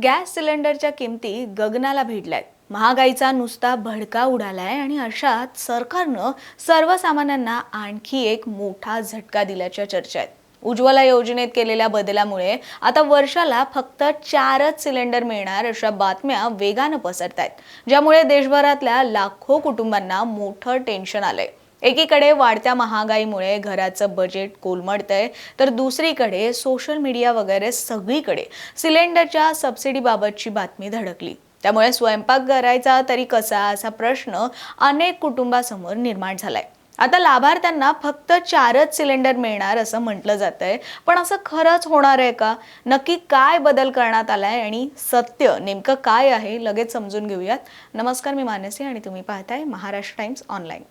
Gas सिलेंडरच्या किमती गगनाला भिडल्यात. महागाईचा नुसता भडका उडालाय आणि अशात सरकारनं सर्वसामान्यांना आणखी एक मोठा झटका दिल्याच्या चर्चा आहेत. उज्ज्वला योजनेत केलेल्या बदलामुळे आता वर्षाला फक्त 4च सिलेंडर मिळणार अशा बातम्या वेगानं पसरत आहेत, ज्यामुळे देशभरातल्या लाखो कुटुंबांना मोठं टेन्शन आलंय. एकीकडे वाढत्या महागाईमुळे घराचं बजेट कोलमडतंय, तर दुसरीकडे सोशल मीडिया वगैरे सगळीकडे सिलेंडरच्या सबसिडीबाबतची बातमी धडकली. त्यामुळे स्वयंपाक करायचा तरी कसा असा प्रश्न अनेक कुटुंबासमोर निर्माण झालाय. आता लाभार्थ्यांना फक्त 4च सिलेंडर मिळणार असं म्हटलं जातंय, पण असं खरंच होणार आहे का? नक्की काय बदल करण्यात आलाय आणि सत्य नेमकं काय आहे, लगेच समजून घेऊयात. नमस्कार, मी मानसी आणि तुम्ही पाहताय महाराष्ट्र टाइम्स ऑनलाईन.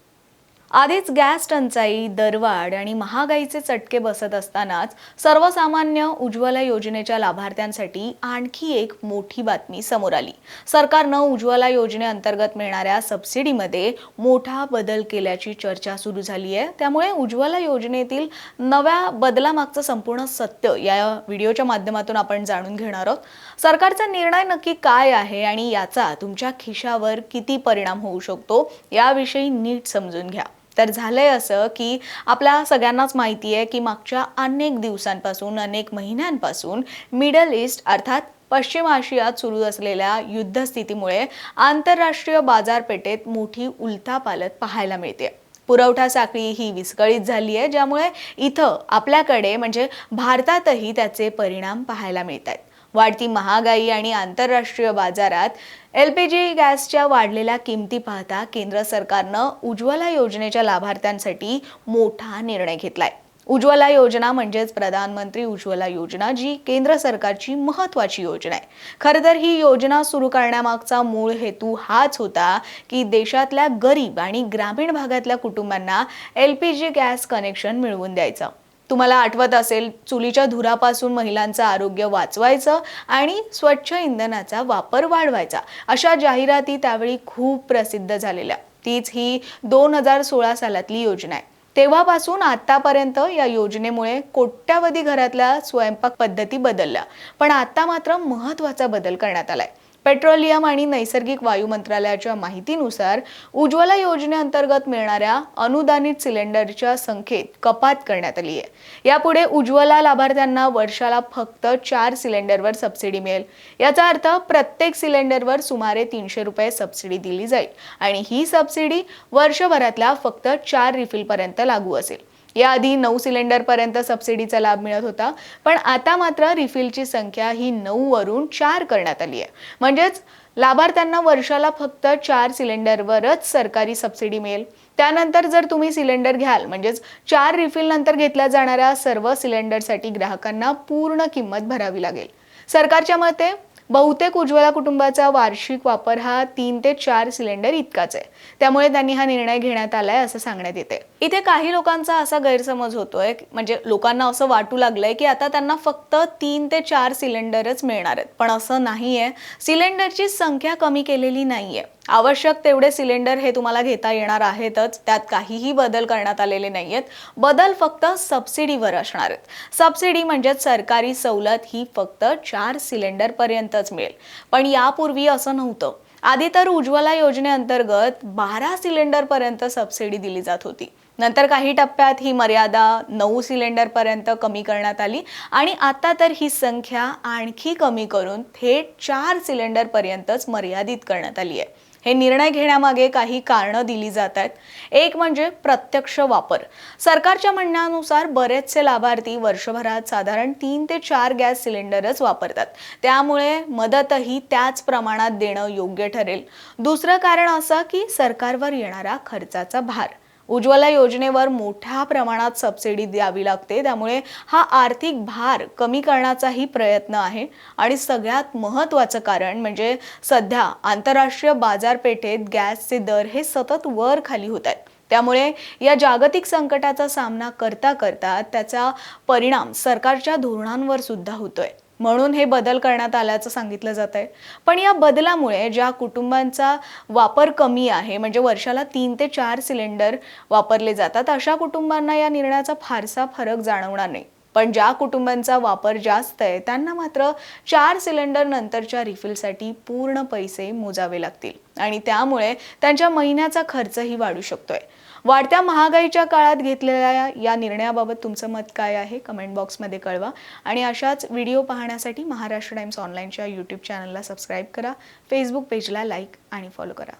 आधीच गॅस टंचाई, दरवाढ आणि महागाईचे चटके बसत असतानाच सर्वसामान्य उज्ज्वला योजनेच्या लाभार्थ्यांसाठी आणखी एक मोठी बातमी समोर आली. सरकारनं उज्ज्वला योजनेअंतर्गत मिळणाऱ्या सबसिडीमध्ये मोठा बदल केल्याची चर्चा सुरू झाली आहे. त्यामुळे उज्ज्वला योजनेतील नव्या बदलामागचं संपूर्ण सत्य या व्हिडिओच्या माध्यमातून आपण जाणून घेणार आहोत. सरकारचा निर्णय नक्की काय आहे आणि याचा तुमच्या खिशावर किती परिणाम होऊ शकतो याविषयी नीट समजून घ्या. तर झालंय असं की आपल्या सगळ्यांनाच माहिती आहे की मागच्या अनेक दिवसांपासून, अनेक महिन्यांपासून मिडल ईस्ट अर्थात पश्चिम आशियात सुरू असलेल्या युद्धस्थितीमुळे आंतरराष्ट्रीय बाजारपेठेत मोठी उलथापालथ पाहायला मिळते. पुरवठा साखळी ही विस्कळीत झाली आहे, ज्यामुळे इथं आपल्याकडे म्हणजे भारतातही त्याचे परिणाम पाहायला मिळत आहेत. वाढती महागाई आणि आंतरराष्ट्रीय बाजारात LPG गॅसच्या वाढलेल्या किमती पाहता केंद्र सरकारनं उज्ज्वला योजनेच्या लाभार्थ्यांसाठी मोठा निर्णय घेतलाय. उज्ज्वला योजना म्हणजेच प्रधानमंत्री उज्ज्वला योजना, जी केंद्र सरकारची महत्त्वाची योजना आहे. खरं तर ही योजना सुरू करण्यामागचा मूळ हेतू हाच होता की देशातल्या गरीब आणि ग्रामीण भागातल्या कुटुंबांना LPG गॅस कनेक्शन मिळवून द्यायचं. तुम्हाला आठवत असेल, चुलीच्या धुरापासून महिलांचं आरोग्य वाचवायचं आणि स्वच्छ इंधनाचा वापर वाढवायचा, अशा जाहिराती त्यावेळी खूप प्रसिद्ध झालेल्या. तीच ही 2016 सालातली योजना आहे. तेव्हापासून आतापर्यंत या योजनेमुळे कोट्यावधी घरातल्या स्वयंपाक पद्धती बदलल्या. पण आता मात्र महत्त्वाचा बदल करण्यात आलाय. पेट्रोलियम आणि नैसर्गिक वायू मंत्रालयाच्या माहितीनुसार उज्ज्वला योजनेअंतर्गत मिळणाऱ्या अनुदानित सिलेंडरच्या संख्येत कपात करण्यात आली आहे. यापुढे उज्ज्वला लाभार्थ्यांना वर्षाला फक्त 4 सिलेंडरवर सबसिडी मिळेल. याचा अर्थ प्रत्येक सिलेंडरवर सुमारे 300 रुपये सबसिडी दिली जाईल आणि ही सबसिडी वर्षभरातल्या फक्त 4 रिफिलपर्यंत लागू असेल. याआधी 9 सिलेंडर पर्यंत सबसिडीचा लाभ मिळत होता, पण आता मात्र रिफिलची संख्या ही 9 वरून 4 करण्यात आली आहे. म्हणजेच लाभार्थ्यांना वर्षाला फक्त 4 सिलेंडरवरच सरकारी सबसिडी मिळेल. त्यानंतर जर तुम्ही सिलेंडर घ्याल, म्हणजेच 4 रिफिल नंतर घेतल्या जाणाऱ्या सर्व सिलेंडरसाठी ग्राहकांना पूर्ण किंमत भरावी लागेल. सरकारच्या मते बहुतेक उज्ज्वला कुटुंबाचा वार्षिक वापर हा 3 ते 4 सिलेंडर इतकाच आहे. त्यामुळे त्यांनी हा निर्णय घेण्यात आलाय असं सांगण्यात येते. इथे काही लोकांचा असा गैरसमज होतोय, म्हणजे लोकांना असं वाटू लागलंय की आता त्यांना फक्त 3 ते 4 सिलेंडरच मिळणार आहेत. पण असं नाहीये. सिलेंडरची संख्या कमी केलेली नाहीये. आवश्यक तेवढे सिलेंडर हे तुम्हाला घेता येणार आहेतच. त्यात काहीही बदल करण्यात आलेले नाहीयेत. बदल फक्त सबसिडीवर असणार आहेत. सबसिडी म्हणजे सरकारी सवलत ही फक्त 4 सिलेंडर पर्यंतच मिळेल. पण यापूर्वी असं नव्हतं. आधी तर उज्ज्वला योजनेअंतर्गत 12 सिलेंडर पर्यंत सबसिडी दिली जात होती. नंतर काही टप्प्यात ही मर्यादा 9 सिलेंडर पर्यंत कमी करण्यात आली आणि आता तर ही संख्या आणखी कमी करून थेट 4 सिलेंडर पर्यंतच मर्यादित करण्यात आली आहे. हे निर्णय घेण्यामागे काही कारणं दिली जात आहेत. एक म्हणजे प्रत्यक्ष वापर. सरकारच्या म्हणण्यानुसार बरेचसे लाभार्थी वर्षभरात साधारण 3 ते 4 गॅस सिलेंडरच वापरतात. त्यामुळे मदतही त्याच प्रमाणात देणं योग्य ठरेल. दुसरं कारण असं की सरकारवर येणारा खर्चाचा भार. उज्ज्वला योजनेवर मोठ्या प्रमाणात सबसिडी द्यावी लागते, त्यामुळे हा आर्थिक भार कमी करण्याचाही प्रयत्न आहे. आणि सगळ्यात महत्त्वाचं कारण म्हणजे सध्या आंतरराष्ट्रीय बाजारपेठेत गॅसचे दर हे सतत वर खाली होत आहेत. त्यामुळे या जागतिक संकटाचा सामना करता करता त्याचा परिणाम सरकारच्या धोरणांवर सुद्धा होतोय. म्हणून हे बदल करण्यात आल्याचं सांगितलं जात आहे. पण या बदलामुळे ज्या कुटुंबांचा वापर कमी आहे, म्हणजे वर्षाला 3 ते 4 सिलेंडर वापरले जातात, अशा कुटुंबांना या निर्णयाचा फारसा फरक जाणवणार नाही. पण ज्या कुटुंबांचा वापर जास्त आहे त्यांना मात्र 4 सिलेंडर नंतरच्या रिफिलसाठी पूर्ण पैसे मोजावे लागतील आणि त्यामुळे त्यांच्या महिन्याचा खर्चही वाढू शकतोय. वाढत्या महागाईच्या काळात घेतलेल्या या निर्णयाबाबत तुमचं मत काय आहे? कमेंट बॉक्समध्ये कळवा आणि अशाच व्हिडिओ पाहण्यासाठी महाराष्ट्र टाइम्स ऑनलाईनच्या YouTube चॅनलला सबस्क्राईब करा, फेसबुक पेजला लाईक आणि फॉलो करा.